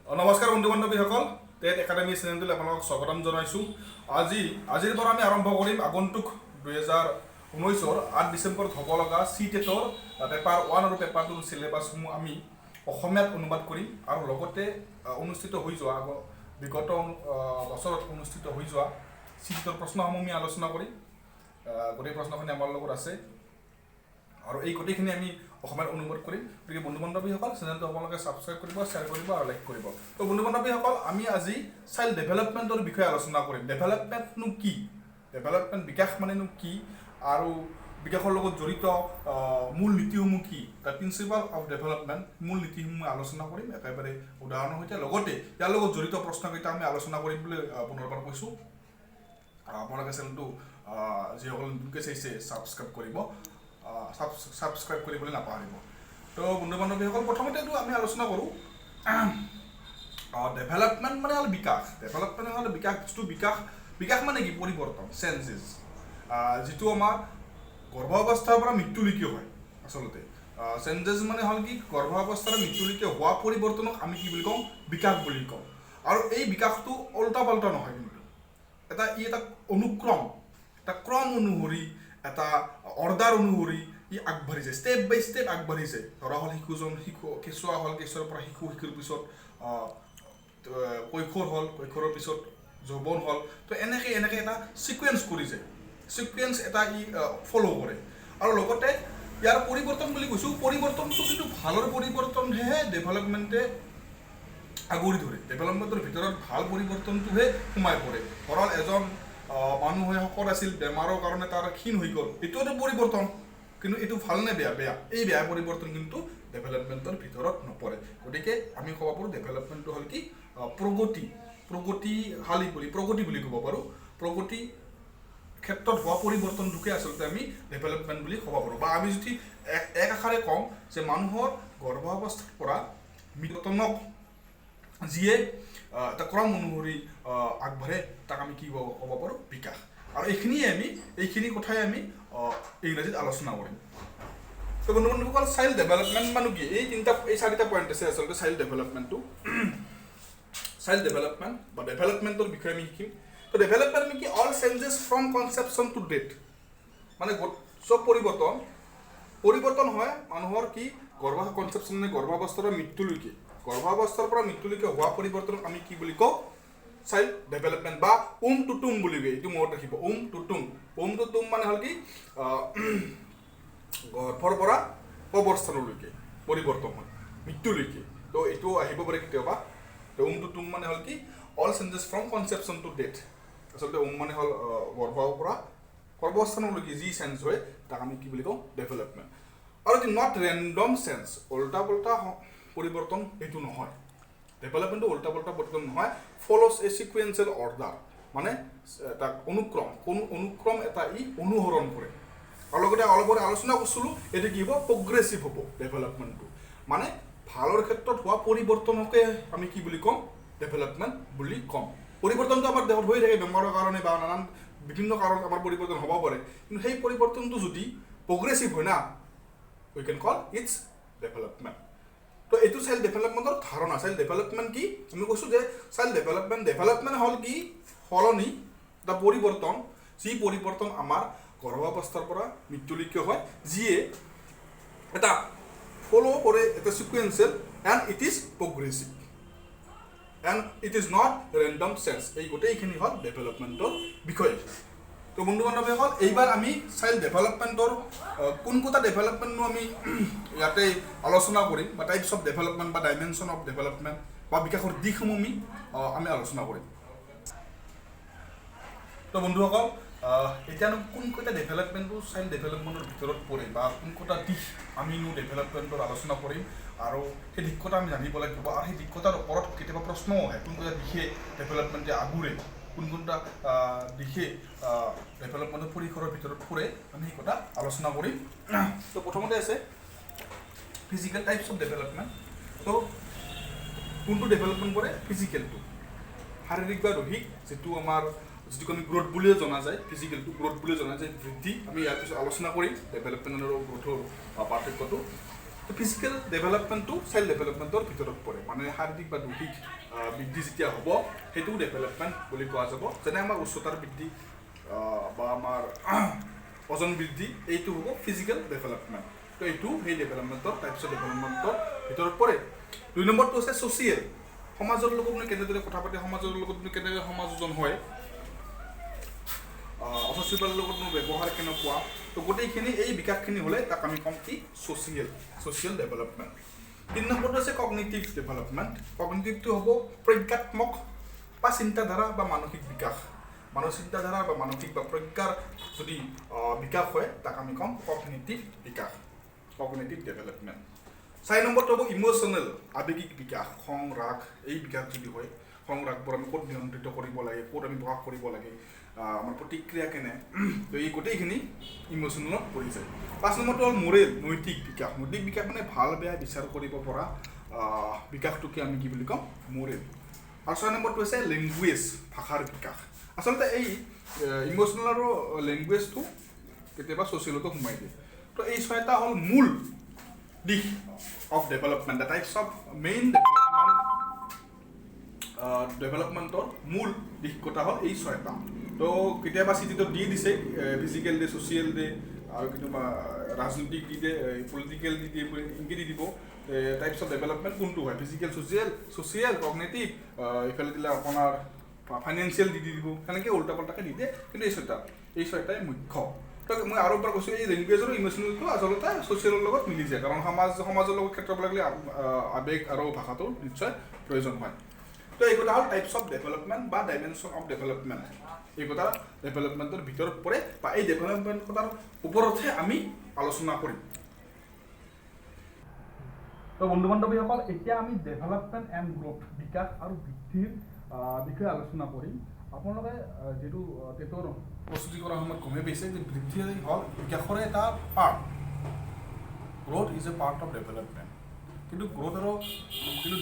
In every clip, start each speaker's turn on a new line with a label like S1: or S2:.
S1: নমস্কাৰ বন্ধু বান্ধৱীসকল, TET academy চেনেলটোলৈ আপোনালোকক স্বাগতম জনাইছোঁ। আজিৰ পৰা আমি আৰম্ভ কৰিম আগন্তুক 2019-ৰ 8 ডিচেম্বৰত হ'ব লগা CTET-ৰ পেপাৰ 1 আৰু পেপাৰ 2ৰ চিলেবাছসমূহ আমি অসমীয়াত অনুবাদ কৰিম আৰু লগতে অনুষ্ঠিত হৈ যোৱা বিগত বছৰত অনুষ্ঠিত হৈ যোৱা CTET-ৰ প্ৰশ্নসমূহ আমি আলোচনা কৰিম। গোটেই প্ৰশ্নখিনি আমাৰ লগত আছে আৰু এই গোটেইখিনি আমি অসমীয়াত অনুবাদ কৰিম। গতিকে বন্ধু বান্ধৱীসকল, চেনেলটো আপোনালোকে ছাবস্ক্ৰাইব কৰিব, শ্বেয়াৰ কৰিব আৰু লাইক কৰিব। তো বন্ধু বান্ধৱীসকল, আমি আজি চাইল্ড ডেভেলপমেণ্টৰ বিষয়ে আলোচনা কৰিম। ডেভেলপমেণ্টনো কি, ডেভেলপমেণ্ট বিকাশ মানেনো কি, আৰু বিকাশৰ লগত জড়িত মূল নীতিসমূহ কি, দ্য প্ৰিন্সিপাল অফ ডেভেলপমেণ্ট, মূল নীতিসমূহ আলোচনা কৰিম একেবাৰে উদাহৰণৰ সৈতে। লগতে ইয়াৰ লগত জড়িত প্ৰশ্নকেইটা আমি আলোচনা কৰিম বুলি পুনৰবাৰ কৈছোঁ। আপোনালোকে চেনেলটো যিসকলে নতুনকৈ চাইছে ছাবস্ক্ৰাইব কৰিব, ছাবস্ক্ৰাইব কৰিবলৈ নাপাহৰিব। তো বন্ধু বান্ধৱীসকল, প্ৰথমতেতো আমি আলোচনা কৰোঁ ডেভেলপমেণ্ট মানে হ'ল বিকাশ। ডেভেলপমেণ্ট হ'ল বিকাশ। যিটো বিকাশ মানে কি? পৰিৱৰ্তন, চেঞ্জেছ, যিটো আমাৰ গৰ্ভাৱস্থাৰ পৰা মৃত্যুলৈকে হয়। আচলতে চেঞ্জেছ মানে হ'ল কি? গৰ্ভাৱস্থাৰ মৃত্যুলৈকে হোৱা পৰিৱৰ্তনক আমি কি বুলি কওঁ? বিকাশ বুলি কওঁ। আৰু এই বিকাশটো ওল্টা পাল্টা নহয়, কিন্তু এটা অনুক্ৰম, এটা ক্ৰম অনুসৰি, এটা অৰ্ডাৰ অনুসৰি ই আগবাঢ়িছে, ষ্টেপ বাই ষ্টেপ আগবাঢ়িছে। ধৰা হ'ল কেঁচুৱা হ'ল, কেঁচুৱাৰ পৰা শিশুৰ পিছত কৈশোৰ হ'ল, কৈশোৰৰ পিছত যৌৱন হ'ল। তো এনেকৈ এটা ছিকুৱেঞ্চ কৰিছে, ছিকুৱেঞ্চ এটা ই ফ'ল' কৰে। আৰু লগতে ইয়াৰ পৰিৱৰ্তন বুলি কৈছোঁ, পৰিৱৰ্তনটো কিন্তু ভালৰ পৰিৱৰ্তনহে ডেভেলপমেণ্টে আগুৰি ধৰে। ডেভেলপমেণ্টৰ ভিতৰত ভাল পৰিৱৰ্তনটোহে সোমাই পৰে। ধৰক এজন মানুহে শকত আছিল, বেমাৰৰ কাৰণে তাৰ ক্ষীণ হৈ গ'ল, এইটো এটা পৰিৱৰ্তন। কিন্তু এইটো ভাল নে বেয়া? বেয়া। এই বেয়া পৰিৱৰ্তন কিন্তু ডেভেলপমেণ্টৰ ভিতৰত নপৰে। গতিকে আমি ক'ব পাৰোঁ ডেভেলপমেণ্টটো হ'ল কি? প্ৰগতি বুলি ক'ব পাৰোঁ। প্ৰগতি ক্ষেত্ৰত হোৱা পৰিৱৰ্তনটোকে আচলতে আমি ডেভেলপমেণ্ট বুলি ক'ব পাৰোঁ। বা আমি যদি এক আষাৰে কওঁ যে মানুহৰ গৰ্ভাৱস্থাৰ পৰা মৃত্যুতনক যিয়ে এটা ক্ৰম অনুসৰি আগবাঢ়ে, তাক আমি কি ক'ব পাৰোঁ? বিকাশ। আৰু এইখিনি কথাই আমি ইংৰাজীত আলোচনা কৰিম। তো বন্ধু বান্ধৱীসকল, চাইল্ড ডেভেলপমেণ্ট মানে কি? এই চাৰিটা পইণ্ট আছে আচলতে চাইল্ড ডেভেলপমেণ্টটো। চাইল্ড ডেভেলপমেণ্ট বা ডেভেলপমেণ্টৰ বিষয়ে আমি শিকিম। তো ডেভেলপমেণ্ট মানে কি? All changes from conception to death. মানে চব পৰিৱৰ্তন হয় মানুহৰ কি? কনচেপশ্যন মানে গৰ্ভাৱস্থাৰ পৰা মৃত্যুলৈকে। গৰ্ভাৱস্থাৰ পৰা মৃত্যুলৈকে হোৱা পৰিৱৰ্তনক আমি কি বুলি কওঁ? চাইল্ড ডেভেলপমেণ্ট বা টু টুম বুলি কয়। এইটো মনত ৰাখিব, টু টুম মানে হ'ল কি? গৰ্ভৰ পৰা অৱস্থানলৈকে পৰিৱৰ্তন হয়, মৃত্যুলৈকে। তো এইটো আহিব পাৰে কেতিয়াবা। তো টু টুম মানে হ'ল কি? All changes from conception to death. আচলতে মানে হ'ল গৰ্ভৰ পৰা সৰ্বাৱস্থানলৈকে যি চেঞ্জ হয়, তাক আমি কি বুলি কওঁ? ডেভেলপমেণ্ট। আৰু নট ৰেণ্ডম চেঞ্জ, উল্টা পুল্টা পৰিৱৰ্তন এইটো নহয়। ডেভেলপমেণ্টটো উল্টা পুল্টা পৰিৱৰ্তন নহয়, ফল'ছ এ ছিকুৱেঞ্চিয়েল অৰ্ডাৰ। মানে এটা অনুক্ৰম এটা ই অনুসৰণ কৰে। আৰু লগতে অলপ আলোচনা কৰিছিলোঁ, এইটো কি হ'ব? প্ৰগ্ৰেছিভ হ'ব ডেভেলপমেণ্টটো। মানে ভালৰ ক্ষেত্ৰত হোৱা পৰিৱৰ্তনকে আমি কি বুলি ক'ম? ডেভেলপমেণ্ট বুলি ক'ম। পৰিৱৰ্তনটো আমাৰ দেহত হৈ থাকে, বেমাৰৰ কাৰণে বা নানান বিভিন্ন কাৰণত আমাৰ পৰিৱৰ্তন হ'ব পাৰে। কিন্তু সেই পৰিৱৰ্তনটো যদি প্ৰগ্ৰেছিভ হয় না, we can call it's development. তো এইটো চাইল্ড ডেভেলপমেণ্টৰ ধাৰণা। চাইল্ড ডেভেলপমেণ্ট কি? আমি কৈছোঁ যে চাইল্ড ডেভেলপমেণ্ট হ'ল কি? সলনি, এটা পৰিৱৰ্তন, যি পৰিৱৰ্তন আমাৰ গৰ্ভাৱস্থাৰ পৰা মৃত্যুলৈকে হয়, যিয়ে এটা ফ'ল' কৰে, এটা sequential, and it is progressive, and it is not random change. এই গোটেইখিনি হ'ল ডেভেলপমেণ্টৰ বিষয়ে। তো বন্ধু বান্ধৱীসকল, এইবাৰ আমি চাইল্ড ডেভেলপমেণ্টৰ কোনকেইটা ডেভেলপমেণ্টনো আমি ইয়াতে আলোচনা কৰিম, বা টাইপছ অফ ডেভেলপমেণ্ট বা ডাইমেনশ্যন অফ ডেভেলপমেণ্ট বা বিকাশৰ দিশসমূহ আমি আলোচনা কৰিম। তো বন্ধুসকল, এতিয়ানো কোনকেইটা ডেভেলপমেণ্টটো চাইল্ড ডেভেলপমেণ্টৰ ভিতৰত পৰে, বা কোনকেইটা দিশ আমিনো ডেভেলপমেণ্টৰ আলোচনা কৰিম, আৰু সেই দিশকেইটা আমি জানিব লাগিব। আৰু সেই দিশকেইটাৰ ওপৰত কেতিয়াবা প্ৰশ্নও আহে, কোনকেইটা দিশে ডেভেলপমেণ্টে আগুৰে, কোনকেইটা দিশে ডেভেলপমেণ্টৰ পৰিসৰৰ ভিতৰত পৰে, আমি সেই কথা আলোচনা কৰিম। তো প্ৰথমতে আছে ফিজিকেল টাইপছ অফ ডেভেলপমেণ্ট। তো কোনটো ডেভেলপমেণ্ট পৰে? ফিজিকেলটো, শাৰীৰিক বা দৈহিক, যিটোক আমি গ্ৰোথ বুলিও জনা যায়। ফিজিকেলটো গ্ৰোথ বুলিও জনা যায়, বৃদ্ধি। আমি ইয়াৰ পিছত আলোচনা কৰিম ডেভেলপমেণ্ট আৰু গ্ৰোথৰ পাৰ্থক্যটো। ফিজিকেল ডেভেলপমেণ্টটো চাইল্ড ডেভেলপমেণ্টৰ ভিতৰত পৰে মানে শাৰীৰিক বা দৈহিক বৃদ্ধি যেতিয়া হ'ব সেইটো ডেভেলপমেণ্ট বুলি কোৱা যাব যেনে আমাৰ উচ্চতাৰ বৃদ্ধি বা আমাৰ ওজন বৃদ্ধি এইটো হ'ব ফিজিকেল ডেভেলপমেণ্ট তো এইটো সেই ডেভেলপমেণ্টৰ টাইপছ অফ ডেভেলপমেণ্টৰ ভিতৰত পৰে 2 নম্বৰটো হৈছে ছ'চিয়েল সমাজৰ লগত কেনেদৰে কথা পাতে সমাজৰ লগত কেনেদৰে সমাযোজন হয় অসচিবাৰ লগত ব্যৱহাৰ কেনেকুৱা তো গোটেইখিনি এই বিকাশখিনি হ'লে তাক আমি ক'ম কি ছ'চিয়েল ডেভেলপমেণ্ট 3 নম্বৰটো আছে কগনিটিভ ডেভেলপমেণ্ট কগনিটিভটো হ'ব প্ৰজ্ঞাত্মক বা চিন্তাধাৰা বা মানসিক বিকাশ চিন্তাধাৰা বা মানসিক বা প্ৰজ্ঞাৰ যদি বিকাশ হয় তাক আমি ক'ম কগনিটিভ ডেভেলপমেণ্ট 4 নম্বৰটো হ'ব ইম'চনেল আৱেগিক বিকাশ খং ৰাগ এই বিকাশ যদি হয় খং ৰাগবোৰ আমি ক'ত নিয়ন্ত্ৰিত কৰিব লাগে ক'ত আমি প্ৰকাশ কৰিব লাগে আমাৰ প্ৰতিক্ৰিয়া কেনে তো এই গোটেইখিনি ইম'চনেলত পৰি যায় 5 নম্বৰটো হ'ল মোৰেল নৈতিক বিকাশ মানে ভাল বেয়া বিচাৰ কৰিব পৰা বিকাশটোকে আমি কি বুলি ক'ম মোৰেল আৰু 6 নম্বৰটো হৈছে লেংগুৱেজ ভাষাৰ বিকাশ আচলতে এই ইম'চনেল আৰু লেংগুৱেজটো কেতিয়াবা ছ'চিয়েলতো সোমাই দিয়ে তো এই 6টা হ'ল মূল দিশ of development the types of main ডেভেলপমেণ্টৰ মূল দিশকেইটা হ'ল এই 6টা তো কেতিয়াবা চিটিটো দি দিছে ফিজিকেল ডে ছ'চিয়েল ডে আৰু কেতিয়াবা ৰাজনৈতিক দি দিয়ে পলিটিকেল দি দিয়ে ইংগিত দি দিব টাইপছ অফ ডেভেলপমেণ্ট কোনটো হয় ফিজিকেল ছ'চিয়েল কগনিটিভ ইফালে দিলে আপোনাৰ ফাইনেন্সিয়েল দি দিব সেনেকৈ উল্টা পাল্টাকৈ দি দিয়ে কিন্তু এই 6টাই মুখ্য তো মই আৰু এবাৰ কৈছোঁ এই লেংগুৱেজ আৰু ইম'চনেলটো আচলতে ছ'চিয়েলৰ লগত মিলি যায় কাৰণ সমাজৰ লগত ক্ষেত্ৰত লাগিলে আৱেগ আৰু ভাষাটোৰ নিশ্চয় প্ৰয়োজন হয় তো এইকেইটা হ'ল টাইপছ অফ ডেভেলপমেণ্ট বা ডাইমেনশ্যন অফ ডেভেলপমেণ্ট এইকেইটা ডেভেলপমেণ্টৰ ভিতৰত পৰে বা এই ডেভেলপমেণ্টৰ ওপৰতহে আমি আলোচনা কৰিম তো বন্ধু বান্ধৱীসকল এতিয়া আমি ডেভেলপমেণ্ট এণ্ড গ্ৰ'থ বিকাশ আৰু বৃদ্ধিৰ বিষয়ে আলোচনা কৰিম আপোনালোকে যিটো টেটৰ প্ৰস্তুতি কৰাৰ সময়ত গমেই পাইছে যে বৃদ্ধি হ'ল বিকাশৰে এটা part growth is a part of development কিন্তু গ্ৰ'থ আৰু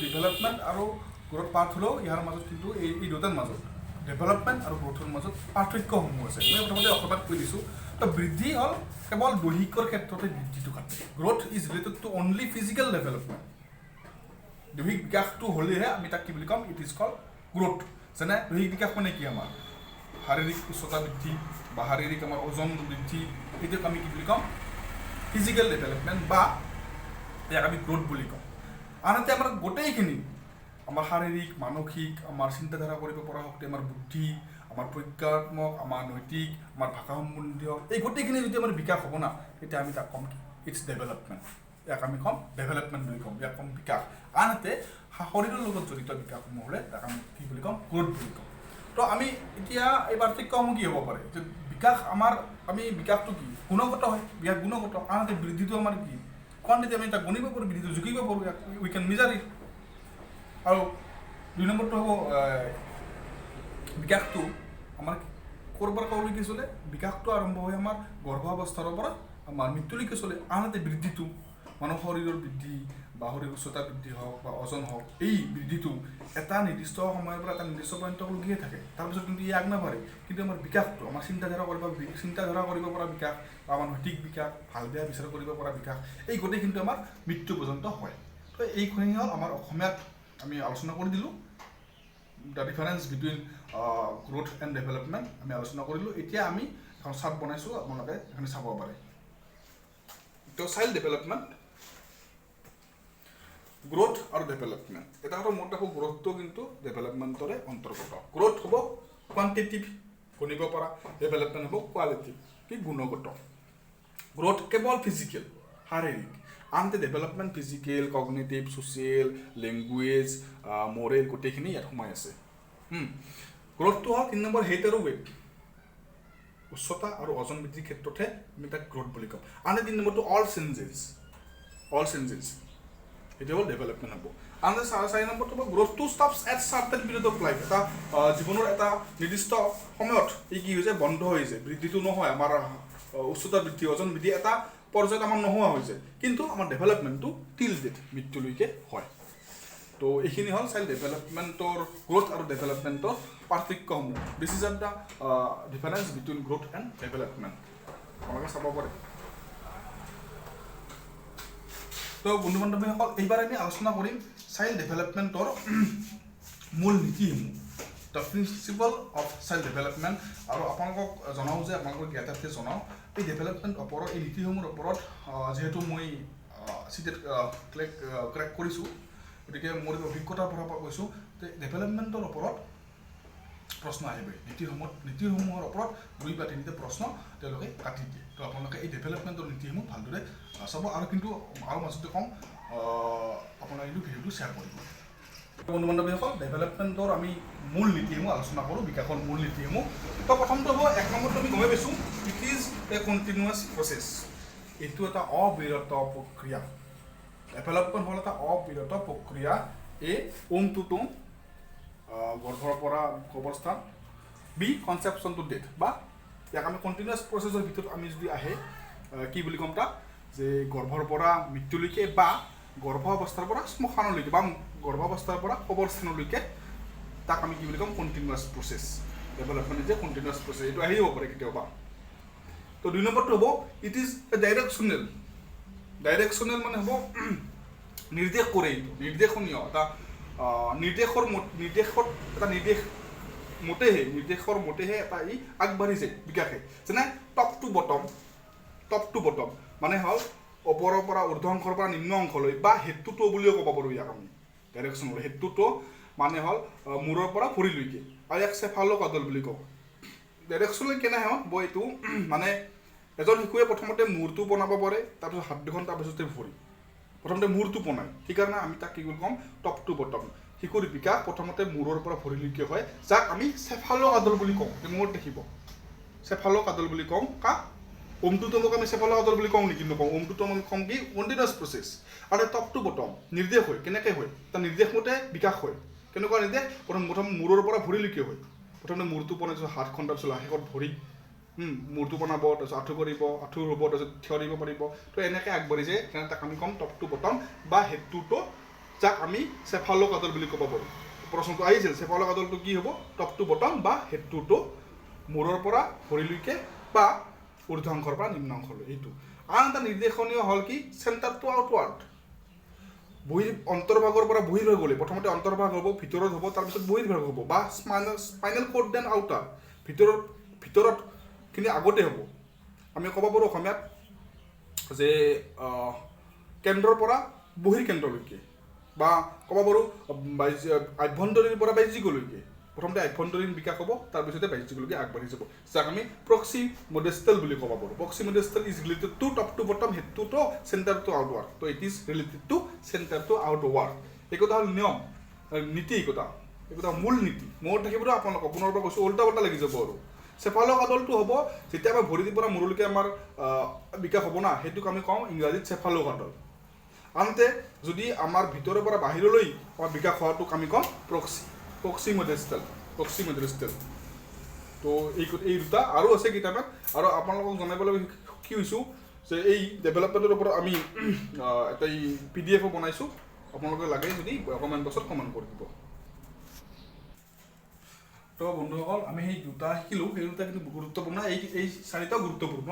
S1: ডেভেলপমেণ্ট আৰু গ্ৰ'থ পাৰ্ট হ'লেও ইয়াৰ মাজত কিন্তু এই দুটাৰ মাজত ডেভেলপমেণ্ট আৰু গ্ৰ'থৰ মাজত পাৰ্থক্যসমূহ আছে মই প্ৰথমতে অসমত কৈ দিছোঁ তো বৃদ্ধি হ'ল কেৱল দৈহিকৰ ক্ষেত্ৰতে বৃদ্ধিটো ঘটে growth is related two only physical development দৈহিক বিকাশটো হ'লেহে আমি তাক কি বুলি ক'ম ইট ইজ কল গ্ৰ'থ যেনে দৈহিক বিকাশ মানে কি আমাৰ শাৰীৰিক উচ্চতা বৃদ্ধি বা শাৰীৰিক আমাৰ ওজন বৃদ্ধি সেইটোক আমি কি বুলি ক'ম ফিজিকেল ডেভেলপমেণ্ট বা ইয়াক আমি গ্ৰ'থ বুলি ক'ম আনহাতে আমাৰ গোটেইখিনি আমাৰ শাৰীৰিক মানসিক আমাৰ চিন্তাধাৰা কৰিব পৰা শক্তি আমাৰ বুদ্ধি আমাৰ প্ৰজ্ঞাত্মক আমাৰ নৈতিক আমাৰ ভাষা সম্বন্ধীয় এই গোটেইখিনি যদি আমাৰ বিকাশ হ'ব না তেতিয়া আমি তাক ক'ম কি ইটছ ডেভেলপমেণ্ট ইয়াক আমি ক'ম ডেভেলপমেণ্ট বুলি ক'ম ইয়াক ক'ম বিকাশ আনহাতে শৰীৰৰ লগত জড়িত বিকাশসমূহ হ'লে তাক আমি কি বুলি ক'ম গ্ৰ'থ বুলি ক'ম তো আমি এতিয়া এই পাৰ্থক্যসমূহ কি হ'ব পাৰে যে বিকাশ আমি বিকাশটো কি গুণগত হয় বিকাশ গুণগত আনহাতে বৃদ্ধিটো আমাৰ কি কোৱান্টিটি আমি তাক গণিব পাৰোঁ বৃদ্ধিটো জুখিব পাৰোঁ ইয়াক উই কেন মেজাৰ ইট আৰু 2 নম্বৰটো হ'ব বিকাশটো আমাৰ ক'ৰবাৰ ক'লৈকে চলে বিকাশটো আৰম্ভ হয় আমাৰ গৰ্ভাৱস্থাৰ পৰা আমাৰ মৃত্যুলৈকে চলে আনহাতে বৃদ্ধিটো মানুহৰ শৰীৰৰ বৃদ্ধি বা শৰীৰৰ উচ্চতা বৃদ্ধি হওক বা ওজন হওক এই বৃদ্ধিটো এটা নিৰ্দিষ্ট সময়ৰ পৰা এটা নিৰ্দিষ্ট পৰ্যন্তলৈকে থাকে তাৰপিছত কিন্তু ই আগ নাবাঢ়ে কিন্তু আমাৰ বিকাশটো আমাৰ চিন্তাধাৰা কৰিব পৰা বিকাশ বা আমাৰ নৈতিক বিকাশ ভাল বেয়া বিচাৰ কৰিব পৰা বিকাশ এই গোটেইখিনি আমাৰ মৃত্যু পৰ্যন্ত হয় তো এইখিনি হ'ল আমাৰ অসমীয়াত আমি আলোচনা কৰি দিলোঁ the difference between growth and development আমি আলোচনা কৰিলোঁ এতিয়া আমি এখন চাৰ্ট বনাইছোঁ আপোনালোকে এইখিনি চাব পাৰে তো চাইল্ড ডেভেলপমেণ্ট গ্ৰ'থ আৰু ডেভেলপমেণ্ট এটা কথা মোৰ দেখোঁ গ্ৰ'থটো কিন্তু ডেভেলপমেণ্টৰে অন্তৰ্গত গ্ৰ'থ হ'ব কোৱান্টিটিভ গণিব পৰা ডেভেলপমেণ্ট হ'ব কোৱালিটিভ কি গুণগত গ্ৰ'থ কেৱল ফিজিকেল শাৰীৰিক আনহাতে development physical cognitive social language Morrell গোটেইখিনি ইয়াত সোমাই আছে গ্ৰ'থটো হ'ল 3 নম্বৰ হেইট আৰু ৱেইট উচ্চতা আৰু ওজন বৃদ্ধিৰ ক্ষেত্ৰতহে আমি তাক গ্ৰ'থ বুলি ক'ম আনহাতে 3 নম্বৰটো অল চেঞ্জেছ এইটো হ'ল ডেভেলপমেণ্ট হ'ব আনহাতে 4 নম্বৰটো হ'ব গ্ৰ'থটো stops at certain period of life এটা জীৱনৰ এটা নিৰ্দিষ্ট সময়ত এই কি হৈ যায় বন্ধ হৈ যায় বৃদ্ধিটো নহয় আমাৰ উচ্চতা বৃদ্ধি ওজন বৃদ্ধি এটা পৰ্যায়ত আমাৰ নোহোৱা হৈছে কিন্তু আমাৰ ডেভেলপমেণ্টটো টিল ডেট মৃত্যুলৈকে হয় তো এইখিনি হ'ল চাইল্ড ডেভেলপমেণ্টৰ গ্ৰ'থ আৰু ডেভেলপমেণ্টৰ পাৰ্থক্যসমূহ this is the difference between growth and development আপোনালোকে চাব পাৰে তো বন্ধু বান্ধৱীসকল এইবাৰ আমি আলোচনা কৰিম চাইল্ড ডেভেলপমেণ্টৰ মূল নীতিসমূহ, the principle of child development. আৰু আপোনালোকক জনাওঁ যে আপোনালোকক জ্ঞাতাৰ্থে জনাওঁ এই ডেভেলপমেণ্ট ওপৰত এই নীতিসমূহৰ ওপৰত যিহেতু মই CTET ক্ৰেক কৰিছোঁ, গতিকে মোৰ অভিজ্ঞতাৰ পৰা কৈছোঁ যে ডেভেলপমেণ্টৰ ওপৰত প্ৰশ্ন আহিব। নীতিসমূহৰ ওপৰত 2 বা 3টা প্ৰশ্ন তেওঁলোকে কাটি দিয়ে। তো আপোনালোকে এই ডেভেলপমেণ্টৰ নীতিসমূহ ভালদৰে চাব আৰু কিন্তু আৰু মাজতে কম আপোনালোকে কিন্তু ভিডিঅ'টো শ্বেয়াৰ কৰিব। বন্ধু বান্ধৱীসকল ডেভেলপমেণ্টৰ আমি মূল নীতিসমূহ আলোচনা কৰোঁ, বিকাশৰ মূল নীতিসমূহ। তো প্ৰথমটো হ'ব 1 নম্বৰটো আমি গমে পাইছোঁ, it is A continuous process. এইটো এটা অবিৰত প্ৰক্ৰিয়া। ডেভেলপমেণ্ট হ'ল এটা অবিৰত প্ৰক্ৰিয়া। এই ওমটোতো গৰ্ভৰ পৰা অৱস্থান, বি কনচেপশ্যন টু ডেথ, বা ইয়াক আমি কণ্টিনিউৱাছ প্ৰচেছৰ ভিতৰত আমি যদি আহে কি বুলি ক'ম তাক, যে গৰ্ভৰ পৰা মৃত্যুলৈকে বা গৰ্ভ অৱস্থাৰ পৰা শ্মশানলৈকে বা গৰ্ভাৱস্থাৰ পৰা কবৰস্থানলৈকে তাক আমি কি বুলি ক'ম, continuous process. Development is a continuous process. এইটো আহি যাব পাৰে কেতিয়াবা। তো 2 নম্বৰটো হ'ব ইট ইজ এ ডাইৰেকশ্যনেল। ডাইৰেকশ্যনেল মানে হ'ব নিৰ্দেশ কৰে, এইটো নিৰ্দেশনীয় এটা নিৰ্দেশৰ এটা নিৰ্দেশৰ মতেহে এটা ই আগবাঢ়ি যায় বিকাশে। যেনে টপ টু বটম মানে হ'ল ওপৰৰ পৰা ঊৰ্ধ্ব অংশৰ পৰা নিম্ন অংশলৈ, বা হেতুটো বুলিও ক'ব পাৰোঁ ইয়াক আমি। ডাইৰেকশ্যনেল হেতুটো মানে হ'ল মূৰৰ পৰা ভৰিলৈকে, আৰু ইয়াক চেফালোকাডল বুলি কওঁ। ডাইৰেকশ্যনেল কেনে হয় এইটো মানে এজন শিশুৱে প্ৰথমতে মূৰটো বনাব পাৰে, তাৰপিছত হাত দুখন, তাৰপিছতে ভৰি। প্ৰথমতে মূৰটো বনায়, সেইকাৰণে আমি তাক কি বুলি ক'ম, টপ টু বটম। শিশুৰ বিকাশ প্ৰথমতে মূৰৰ পৰা ভৰিলৈকে হয়, যাক আমি চেফালোকাডল বুলি কওঁ। মূৰত দেখিব চেফালোকাডল বুলি কওঁ। কাক? ওমটোতোমক আমি চেফালোকাডল বুলি কওঁ নেকি? নকওঁ। ওমটোতোম আমি কওঁ কি কণ্টিনিউৱাছ প্ৰচেছ। আৰু টপ টু বটম নিৰ্দেশ হয়। কেনেকৈ হয়? তাৰ নিৰ্দেশ মতে বিকাশ হয়। কেনেকুৱা নিৰ্দেশ? প্ৰথম মূৰৰ পৰা ভৰিলৈকে হয়। প্ৰথমতে মূৰটো বনাই, তাৰপিছত হাতখন, তাৰপিছত শেষত ভৰি। মূৰটো বনাব, তাৰপিছত আঁঠু কৰিব, আঁঠুৰ হ'ব, তাৰপিছত থিয় দিব পাৰিব। তো এনেকৈ আগবাঢ়ি যায়, তেনে তাক আমি ক'ম টপ টু বটম বা হেতুটো, যাক আমি চেফালোকাডল বুলি ক'ব পাৰোঁ। প্ৰশ্নটো আহিছিল চেফালোকাডলটো কি হ'ব? টপ টু বটম বা হেতুটো মূৰৰ পৰা ভৰিলৈকে বা ঊৰ্ধ্ব অংশৰ পৰা নিম্ন অংশলৈ। এইটো আন এটা নিৰ্দেশনীয় হ'ল কি চেণ্টাৰ টু আউটৱাৰ্ড। অন্তৰ্ভাগৰ পৰা বহিৰ্ভাগ গ'লে প্ৰথমতে অন্তৰ্ভাগ হ'ব, ভিতৰত হ'ব, তাৰপিছত বহিৰ্ভাগ হ'ব, বা স্পাইনেল কৰ্ড দেন আউটাৰ। ভিতৰতখিনি আগতে হ'ব। আমি ক'ব পাৰোঁ অসমীয়াত যে কেন্দ্ৰৰ পৰা বহিৰ্কেন্দ্ৰলৈকে, বা ক'ব পাৰোঁ আভ্যন্তৰীণৰ পৰা বাহ্যিকলৈকে। প্ৰথমতে আভ্যন্তৰীণ বিকাশ হ'ব, তাৰপিছতে বাহ্যিকলৈকে আগবাঢ়ি যাব, যাক আমি প্ৰক্সিমোডেষ্টেল বুলি ক'ব পাৰোঁ। Proximodistal is related to top to bottom, হেতুটো চেণ্টাৰ টু আউটৱাৰ্ড। তো it is related to centre to outward. এই কথা হ'ল নিয়ম, নীতি। এই কথা মূল নীতি। মূৰত থাকিব আপোনালোকক পুনৰ পৰা কৈছোঁ, উল্টা পাল্টা লাগি যাব। আৰু চেফালোকাডলটো হ'ব যেতিয়া আমাৰ ভৰিৰ পৰা মূৰলৈকে আমাৰ বিকাশ হ'ব না, সেইটোক আমি কওঁ ইংৰাজীত চেফালোকাডল। আনহাতে যদি আমাৰ ভিতৰৰ পৰা বাহিৰলৈ আমাৰ বিকাশ হোৱাটোক আমি কওঁ প্ৰক্সিমোডেষ্টেল। তো এই দুটা আৰু আছে কিতাপত। আৰু আপোনালোকক জনাবলৈ সুখী হৈছোঁ যে এই ডেভেলপমেণ্টৰ ওপৰত আমি এটা PDF বনাইছোঁ। আপোনালোকে লাগে যদি কমেণ্ট বক্সত কমেণ্ট কৰি দিব। তো বন্ধুসকল আমি সেই দুটা শিকিলোঁ, সেই দুটা কিন্তু গুৰুত্বপূৰ্ণ। এই 4টাও গুৰুত্বপূৰ্ণ।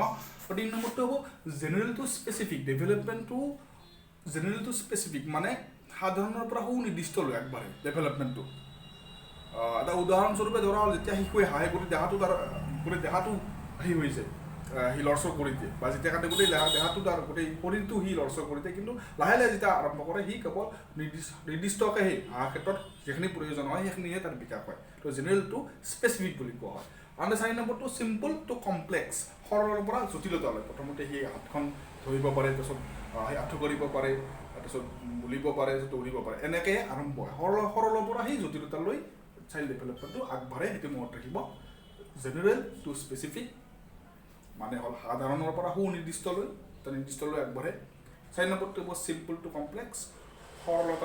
S1: 3 নম্বৰটো হ'ব জেনেৰেল টু স্পেচিফিক। ডেভেলপমেণ্টটো জেনেৰেল টু স্পেচিফিক মানে সাধাৰণৰ পৰা সুনিৰ্দিষ্টলৈ আগবাঢ়ে ডেভেলপমেণ্টটো। এটা উদাহৰণস্বৰূপে ধৰা হ'ল যেতিয়া শিশুৱে হাঁহে, গোটেই দেহাটো হেৰি হৈ যায়, সি লৰচৰ কৰি দিয়ে, বা যেতিয়া কাটে গোটেই দেহাটো তাৰ গোটেই শৰীৰটো সি লৰচৰ কৰি দিয়ে। কিন্তু লাহে লাহে যেতিয়া আৰম্ভ কৰে, সি কেৱল নিৰ্দিষ্টকৈ সেই হাঁহ ক্ষেত্ৰত যিখিনি প্ৰয়োজন হয় সেইখিনিহে তাৰ বিকাশ হয়। তো জেনেৰেল টু স্পেচিফিক বুলি কোৱা হয়। আৰু 4 নম্বৰটো চিম্পল টু কমপ্লেক্স। সৰলৰ পৰা জটিলতালৈ। প্ৰথমতে সি হাতখন ধৰিব পাৰে, তাৰপিছত সেই আঁঠু কৰিব পাৰে, তাৰপিছত বুলিব পাৰে, দৌৰিব পাৰে, এনেকৈ আৰম্ভ হয়। সৰলৰ পৰা সেই জটিলতালৈ চাইল্ড ডেভেলপমেণ্টটো আগবাঢ়ে। সেইটো মনত ৰাখিব। জেনেৰেল টু স্পেচিফিক মানে হ'ল সাধাৰণৰ পৰা সুনিৰ্দিষ্টলৈ, এটা নিৰ্দিষ্টলৈ আগবাঢ়ে। 4 নম্বৰটো হ'ব চিম্পল টু কমপ্লেক্স। সৰলৰ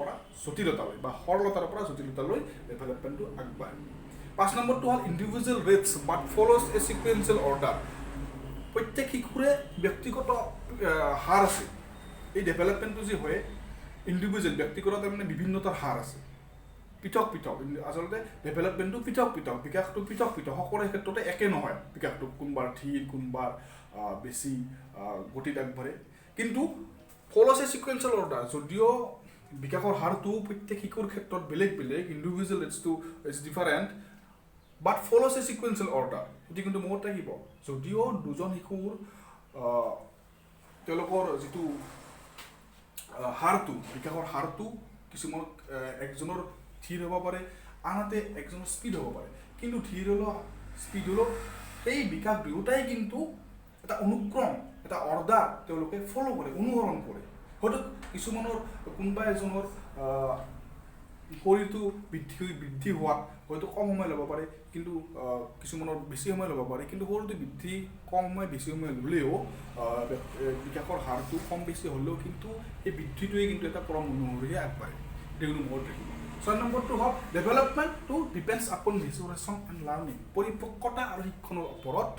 S1: পৰা জটিলতালৈ, বা সৰলতাৰ পৰা জটিলতালৈ ডেভেলপমেণ্টটো আগবাঢ়ে। 5 নম্বৰটো হ'ল ইণ্ডিভিজুৱেল ৰেটছ বাট ফল'জ এ ছিকুৱেঞ্চিয়েল অৰ্ডাৰ। প্ৰত্যেক শিশুৰে ব্যক্তিগত হাৰ আছে। এই ডেভেলপমেণ্টটো যি হয় ইণ্ডিভিজুৱেল, ব্যক্তিগত তাৰমানে বিভিন্নতাৰ হাৰ আছে, পৃথক। আচলতে ডেভেলপমেণ্টটো পৃথক, বিকাশটো পৃথক। সকলো ক্ষেত্ৰতে একে নহয় বিকাশটো। কোনোবাৰ ধীৰ, কোনোবাৰ বেছি গতিত আগবাঢ়ে। কিন্তু ফল'ছ এ ছিকুৱেঞ্চিয়েল অৰ্ডাৰ যদিও বিকাশৰ হাৰটো প্ৰত্যেক শিশুৰ ক্ষেত্ৰত বেলেগ বেলেগ individual it's different but follows a sequential order সেইটো কিন্তু মনত ৰাখিব যদিও দুজন শিশুৰ তেওঁলোকৰ যিটো হাৰটো বিকাশৰ হাৰটো কিছুমান একজনৰ ধীৰ হ'ব পাৰে আনহাতে একজনৰ স্পীড হ'ব পাৰে কিন্তু ধীৰ হ'লেও স্পীড হ'লেও সেই বিকাশ দুয়োটাই কিন্তু এটা অনুক্ৰম এটা অৰ্ডাৰ তেওঁলোকে ফ'ল' কৰে অনুসৰণ কৰে হয়তো কিছুমানৰ কোনোবা এজনৰ শৰীৰটো বৃদ্ধি হোৱাত হয়তো কম সময় ল'ব পাৰে কিন্তু কিছুমানৰ বেছি সময় ল'ব পাৰে কিন্তু শৰীৰটো বৃদ্ধি কম সময় বেছি সময় ল'লেও বিকাশৰ হাৰটো কম বেছি হ'লেও কিন্তু এই বৃদ্ধিটোৱে কিন্তু এটা ক্ৰম অনুসৰিহে আগবাঢ়ে সেইটো কিন্তু মনত ৰাখিব 6 নম্বৰটো হ'ল ডেভেলপমেণ্ট টু ডিপেণ্ডছ আপন মেচুৰেশ্যন এণ্ড লাৰ্ণিং পৰিপক্কতা আৰু শিক্ষণৰ ওপৰত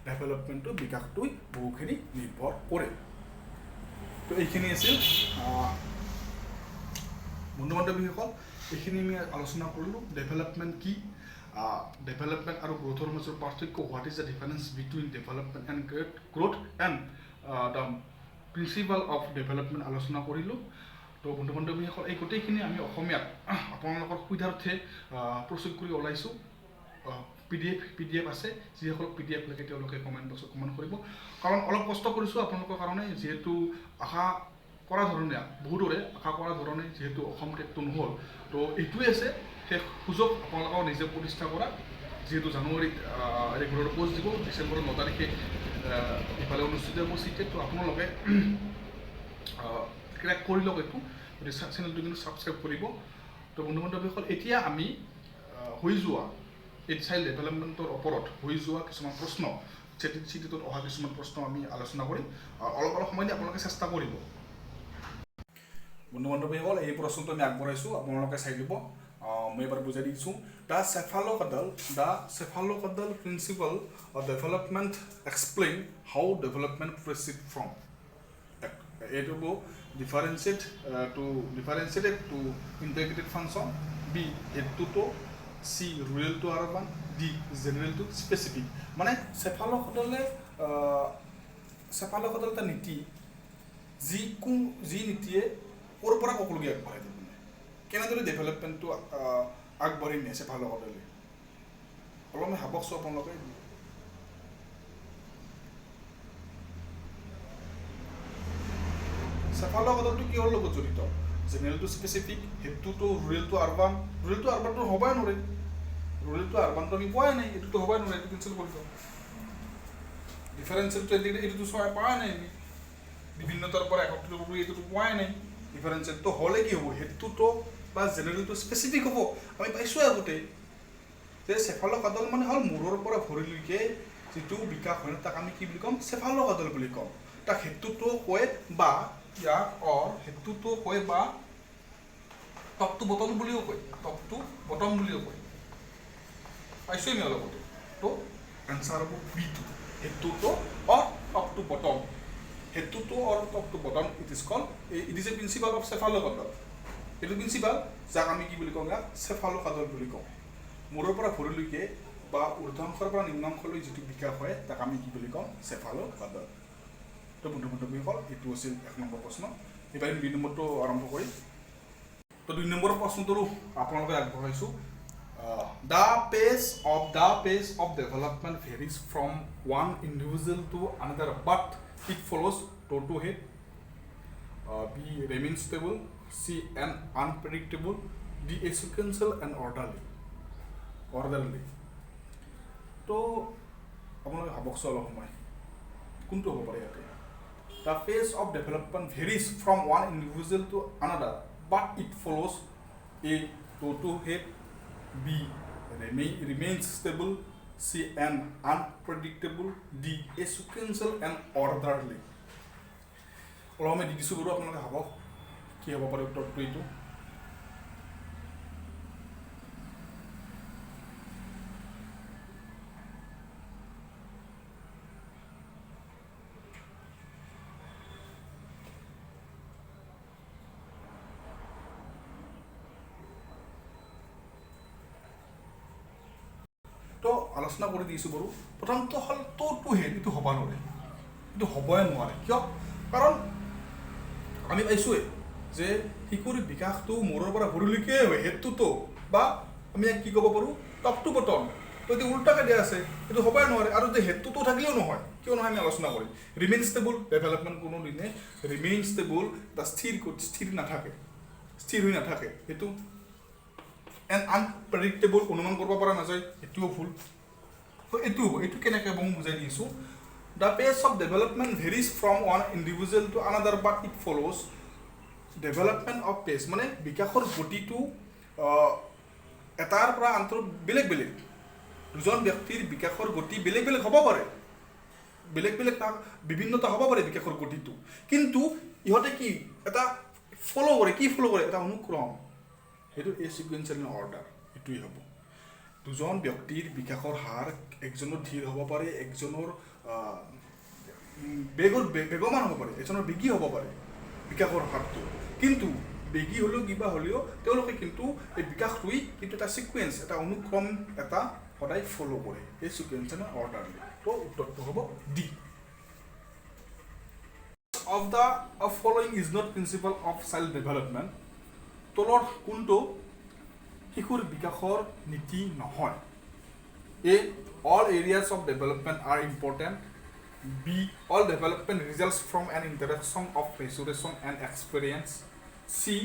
S1: ডেভেলপমেণ্টটো বিকাশটোৱে বহুখিনি নিৰ্ভৰ কৰে তো এইখিনি আছিল বন্ধু বান্ধৱীসকল এইখিনি আমি আলোচনা কৰিলোঁ ডেভেলপমেণ্ট কি ডেভেলপমেণ্ট আৰু গ্ৰোথৰ মাজৰ পাৰ্থক্য what is the difference between development and growth and the principal of development আলোচনা কৰিলোঁ তো বন্ধু বান্ধৱীসকল এই গোটেইখিনি আমি অসমীয়াত আপোনালোকৰ সুবিধাৰ্থে প্ৰস্তুত কৰি ওলাইছোঁ PDF আছে যিসকলক PDF লাগে তেওঁলোকে কমেণ্ট বক্সত কমেণ্ট কৰিব কাৰণ অলপ কষ্ট কৰিছোঁ আপোনালোকৰ কাৰণে যিহেতু আশা কৰা ধৰণে বহুদৰে আশা কৰা ধৰণে যিহেতু অসম টেটটো নহ'ল তো এইটোৱে আছে সেই সুযোগ আপোনালোকক নিজে প্ৰতিষ্ঠা কৰা যিহেতু জানুৱাৰীত ৰেগুলাৰ পোষ্ট দিব ডিচেম্বৰৰ 9 তাৰিখে ইফালে অনুষ্ঠিত হ'ব CTET তো আপোনালোকে ক্ৰেক কৰি লওক এইটো গতিকে চেনেলটো কিন্তু ছাবস্ক্ৰাইব কৰিব তো বন্ধু বান্ধৱীসকল এতিয়া আমি হৈ যোৱা এই চাইল্ড ডেভেলপমেণ্টৰ ওপৰত হৈ যোৱা কিছুমান প্ৰশ্ন CTETত অহা কিছুমান প্ৰশ্ন আমি আলোচনা কৰিম অলপ সময় দি আপোনালোকে চেষ্টা কৰিব বন্ধু বান্ধৱীসকল এই প্ৰশ্নটো আমি আগবঢ়াইছোঁ আপোনালোকে চাই দিব মই এবাৰ বুজাই দিছোঁ the cephalocaudal principle of development explain how development proceed from এইটো হ'ব differentiated to integrated function B head to toe C rural to urban D general to specific মানে চেফালোকাডালে এটা নীতি যি নীতিয়ে ক'ৰ পৰা ক'লৈকে আগবঢ়াই দিব কেনেদৰে ডেভেলপমেণ্টটো আগবাঢ়ি নিয়ে চেফালোকাডালে অলপ ভাবকচোন আপোনালোকে চেফালোকাডালটো কিহৰ লগত জড়িত জেনেৰেল টু স্পেচিফিক হেডটো টু ৰুৰেল টু আৰবানটো হ'বই নোৱাৰে ৰুৰেল টু আৰবানটো আমি পোৱাই নাই এইটোতো হ'বই নোৱাৰে এইটো কেঞ্চেল কৰি দিওঁ ডিফাৰেঞ্চিয়েলটো এইটোতো চোৱাই পোৱাই নাই আমি বিভিন্নতাৰ পৰা একত্ৰিত কৰি এইটোতো পোৱাই নাই ডিফাৰেঞ্চিয়েলটো হ'লে কি হ'ব হেডটোতো বা জেনেৰেলটো স্পেচিফিক হ'ব আমি পাইছোঁ আগতে যে চেফালোকাডাল মানে হ'ল মূৰৰ পৰা ভৰিলৈকে যিটো বিকাশ হয় তাক আমি কি বুলি ক'ম চেফালোকাডাল বুলি ক'ম তাক হেডটোতো কয় বা ইয়াক হেডটোতো কয় বা টপ টু বটম বুলিও কয় পাইছোঁ আমি অলপতে তো এনচাৰ হ'ব B2 হেডটোতো টপ টু বটম হেডটোতো top to bottom it is a principle of cephalocaudal এইটো প্ৰিন্সিপাল যাক আমি কি বুলি কওঁ ইয়াক চেফালোকাডাল বুলি কওঁ মূৰৰ পৰা ভৰিলৈকে বা ঊৰ্ধ্বাংশৰ পৰা নিম্নাংশলৈ যিটো বিকাশ হয় তাক আমি কি বুলি কওঁ চেফালোকাডাল তো বন্ধু বান্ধৱীসকল এইটো আছিল 1 নম্বৰ প্ৰশ্ন এইবাৰ 2 নম্বৰটো আৰম্ভ কৰিম তো 2 নম্বৰ প্ৰশ্নটো আপোনালোকে আগবঢ়াইছোঁ the pace of development varies from one individual to another but it follows to head B remains stable C and unpredictable D sequential and orderly তো আপোনালোকে ভাবকচোন অলপ সময় কোনটো হ'ব পাৰে ইয়াতে The phase of development varies from one individual to another, but it follows A to head, B remains stable, C and unpredictable, D sequential and orderly. অলপ আমি দি দিছোঁ বাৰু আপোনালোকে ভাবক কি হ'ব পাৰে উত্তৰটো এইটো তো আলোচনা কৰি দিছোঁ বাৰু প্ৰথমটো হ'ল টু হেড এইটো হ'ব নোৱাৰে এইটো হ'বই নোৱাৰে কিয় কাৰণ আমি পাইছোঁৱে যে শিশুৰ বিকাশটো মূৰৰ পৰা ভৰিলৈকে হয়, হেডটোতো বা আমি ইয়াক কি ক'ব পাৰোঁ টপ টু বটম, তো এতিয়া উল্টাকৈ দিয়া আছে, সেইটো হ'বই নোৱাৰে। আৰু যে হেডটোতো থাকিলেও নহয়, কিয় নহয় আমি আলোচনা কৰিম। ৰিমেইন ষ্টেবল, ডেভেলপমেণ্ট কোনো দিনে ৰিমেইন ষ্টেবল বা স্থিৰ নাথাকে, স্থিৰ হৈ নাথাকে, সেইটো এণ্ড আনপ্ৰেডিক্টেবল, অনুমান কৰিব পৰা নাযায়, এইটোও ভুল। তো এইটো হ'ব, এইটো কেনেকৈ মই বুজাই দিছোঁ। The pace of development varies from one individual to another, but it follows development of pace, মানে বিকাশৰ গতিটো এটাৰ পৰা আনটোৰ বেলেগ বেলেগ। দুজন ব্যক্তিৰ বিকাশৰ গতি বেলেগ বেলেগ হ'ব পাৰে, বেলেগ বেলেগ বিভিন্নতা হ'ব পাৰে বিকাশৰ গতিটো, কিন্তু ইহঁতে কি এটা ফ'ল' কৰে, কি ফ'ল' কৰে, এটা অনুক্ৰম, সেইটো এই চিকুৱেঞ্চিয়েল অৰ্ডাৰ, এইটোৱেই হ'ব। দুজন ব্যক্তিৰ বিকাশৰ হাৰ একজনৰ ধীৰ হ'ব পাৰে, একজনৰ বেগৱান হ'ব পাৰে, এজনৰ বেগী হ'ব পাৰে বিকাশৰ হাৰটো, কিন্তু বেগী হ'লেও কিবা হ'লেও তেওঁলোকে কিন্তু এই বিকাশটোৱেই কিন্তু এটা চিকুৱেঞ্চ, এটা অনুক্ৰম এটা সদায় ফ'ল' কৰে, এই চিকুৱেঞ্চিয়েল অৰ্ডাৰ। তো উত্তৰটো হ'ব D. Of the following is not principle of child development, তলৰ কোনটো শিশুৰ বিকাশৰ নীতি নহয়? A, all areas of development are important. B, all development results from an interaction of maturation and experience. C,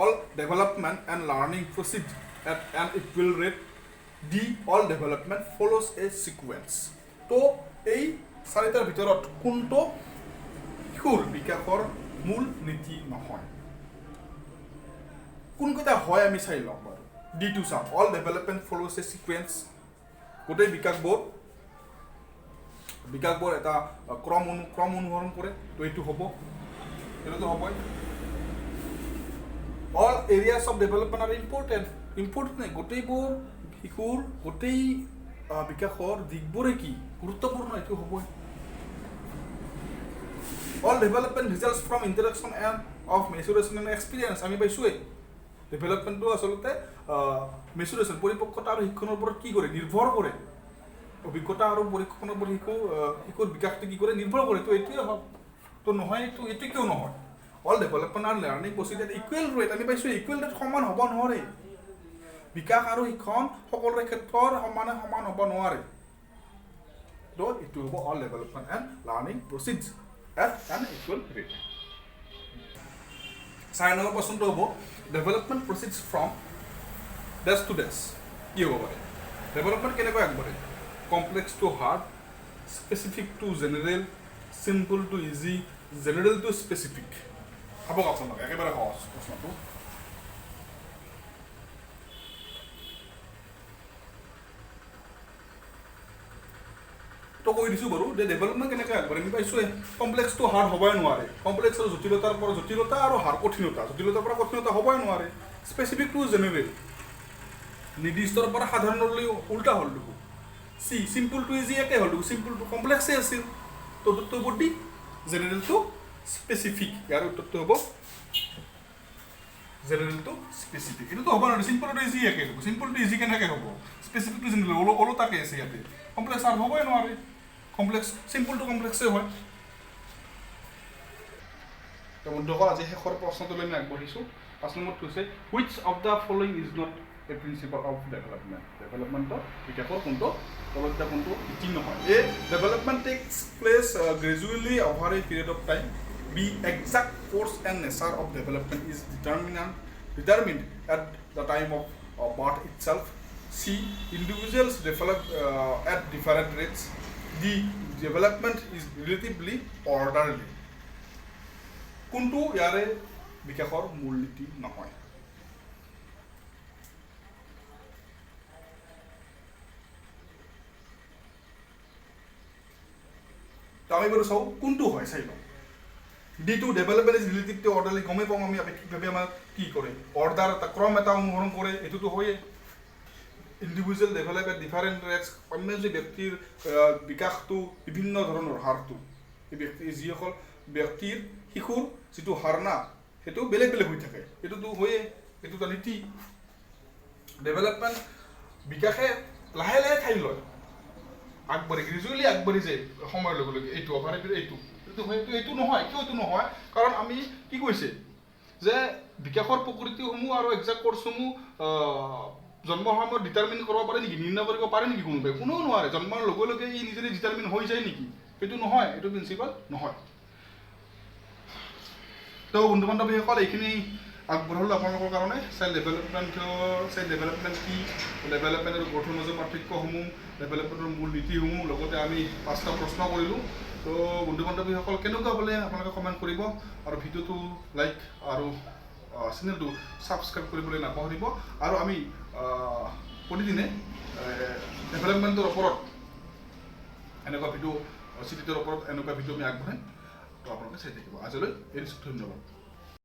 S1: all development and learning proceed at an equal rate. D, all development follows a sequence. তো এই চাৰিটাৰ ভিতৰত কোনটো শিশুৰ বিকাশৰ মূল নীতি নহয়? কোনকেইটা হয় আমি চাই লওঁ বাৰু। ডিটো চাওঁ, all development follows a sequence, গোটেই বিকাশবোৰ এটা ক্ৰম অনুসৰণ কৰে, তো এইটো হ'ব, এইটোতো হ'বই। All areas of development are important নাই, গোটেইবোৰ শিশুৰ গোটেই বিকাশৰ দিশবোৰে কি গুৰুত্বপূৰ্ণ, এইটো হ'বই। All development results from interaction and of maturation and experience, আমি পাইছোঁৱেই ডেভেলপমেণ্টটো আচলতে মেচুৰেশ্যন, পৰিপক্কতা আৰু শিক্ষণৰ ওপৰত কি কৰে, নিৰ্ভৰ কৰে। অভিজ্ঞতা আৰু পৰীক্ষণৰ ওপৰত শিশুৰ বিকাশটো কি কৰে, নিৰ্ভৰ কৰে। তো এইটোৱে হওক, তো নহয় এইটো কিয় নহয়? অল ডেভেলপমেণ্ট আৰু learning proceed at equal rate, আমি পাইছোঁ ইকুৱেল ৰেট সমান হ'ব নোৱাৰে, বিকাশ আৰু শিক্ষণ সকলোৰে ক্ষেত্ৰত সমান হ'ব নোৱাৰে। তো এইটো হ'ব all development and learning proceed at an equal rate. 4 number প্ৰশ্নটো হ'ব development proceeds from dash to dash, কি হ'ব পাৰে? ডেভেলপমেণ্ট কেনেকৈ আগবাঢ়ে? Complex to hard, specific to general, simple to easy, general to specific. ভাবক আপোনালোকে, একেবাৰে সহজ প্ৰশ্নটো। তো কৈ দিছোঁ বাৰু যে ডেভেলপমেণ্ট কেনেকৈ আগবাঢ়ে, আমি পাইছোঁৱে কমপ্লেক্স টু হাৰ্ড হ'বই নোৱাৰে, কমপ্লেক্স আৰু জটিলতাৰ পৰা জটিলতা আৰু হাৰ্ড জটিলতাৰ পৰা কঠিনতা হ'বই নোৱাৰে। স্পেচিফিক টু জেনেৰেল, নিৰ্দিষ্টৰ পৰা সাধাৰণলৈ উল্টা হ'ল দেখোন। চি, চিম্পল টু ইজি একে হ'ল দেখোন, চিম্পল টু কমপ্লেক্সেই আছিল, তো উত্তৰটো হ'ব ডি, জেনেৰেল টু স্পেচিফিক। ইয়াৰ উত্তৰটো হ'ব জেনেৰেল টু স্পেচিফিক। এইটোতো হ'ব নোৱাৰে, চিম্পল টু ইজি একে হ'ব, চিম্পল টু ইজি কেনেকৈ হ'ব? স্পেচিফিক টু জেনেৰেল ওলোটাকে আছে ইয়াতে, কমপ্লেক্স আৰু হ'বই নোৱাৰে, কমপ্লেক্স চিম্পল টু কমপ্লেক্সেই হয়। তো বন্ধুসকল, আজি শেষৰ প্ৰশ্নটোলৈ আমি আগবাঢ়িছোঁ। 5 নম্বৰটো হৈছে which of the following is not a principle of development, ডেভেলপমেণ্টৰ বিকাশৰ কোনটো তলতটা কোনটো নীতি নহয়? A, development takes place gradually over a period of time. B, exact force and nature of development is determined at the time of birth itself. C, individuals develop at different rates. D, development is relatively orderly. কোনটো ইয়াৰে বিকাশৰ মূল নীতি নহয়? আমি বাৰু চাওঁ কোনটো হয়, চাই লওঁ। ডিটো ডেভেলপমেণ্ট ইজ ৰিলেটিভলি অৰ্ডাৰলি, গমেই পাওঁ আমি আপেক্ষিকভাৱে আমাৰ কি কৰে, অৰ্ডাৰ এটা ক্ৰম এটা অনুসৰণ কৰে, এইটোতো হয়েই। Individual develop at different rates, অন্য যে ব্যক্তিৰ বিকাশটো বিভিন্ন ধৰণৰ হাৰটো, এই যিসকল ব্যক্তিৰ শিশুৰ যিটো হাৰ না, সেইটো বেলেগ বেলেগ হৈ থাকে, এইটোতো হয়েই, এইটোতো নীতি। ডেভেলপমেণ্ট বিকাশে লাহে লাহে ঠাই লয়, গ্ৰেজুৱেলি আগবাঢ়ি যায় সময়ৰ লগে লগে, এইটো অভাৰ এইটো এইটো নহয় কিয় এইটো নহয় কাৰণ আমি কি কৈছে যে বিকাশৰ প্ৰকৃতিসমূহ আৰু এক্সাক্ট কোৰ্চসমূহ জন্মৰ সময়ত ডিটাৰমিন কৰিব পাৰে নেকি নিৰ্ণয় কৰিব পাৰে নেকি কোনেও নোৱাৰে জন্মৰ লগে লগে ই নিজে ডিটাৰমিন হৈ যায় নেকি সেইটো নহয় এইটো প্ৰিন্সিপাল নহয় তো বন্ধু বান্ধৱীসকল এইখিনি আগবঢ়ালোঁ আপোনালোকৰ কাৰণে চাইল্ড ডেভেলপমেণ্ট কি ডেভেলপমেণ্ট আৰু গ্ৰথৰ মাজৰ পাৰ্থক্যসমূহ ডেভেলপমেণ্টৰ মূল নীতিসমূহ লগতে আমি 5টা প্ৰশ্ন কৰিলোঁ তো বন্ধু বান্ধৱীসকল কেনেকুৱা হ'লে আপোনালোকে কমেণ্ট কৰিব আৰু ভিডিঅ'টো লাইক আৰু চেনেলটো ছাবস্ক্ৰাইব কৰিবলৈ নাপাহৰিব আৰু আমি প্ৰতিদিনে ডেভেলপমেণ্টৰ ওপৰত এনেকুৱা ভিডিঅ' CTET-ৰ ওপৰত এনেকুৱা ভিডিঅ' আমি আগবঢ়াই তো আপোনালোকে চাই থাকিব আজিলৈ এৰিছোঁ ধন্যবাদ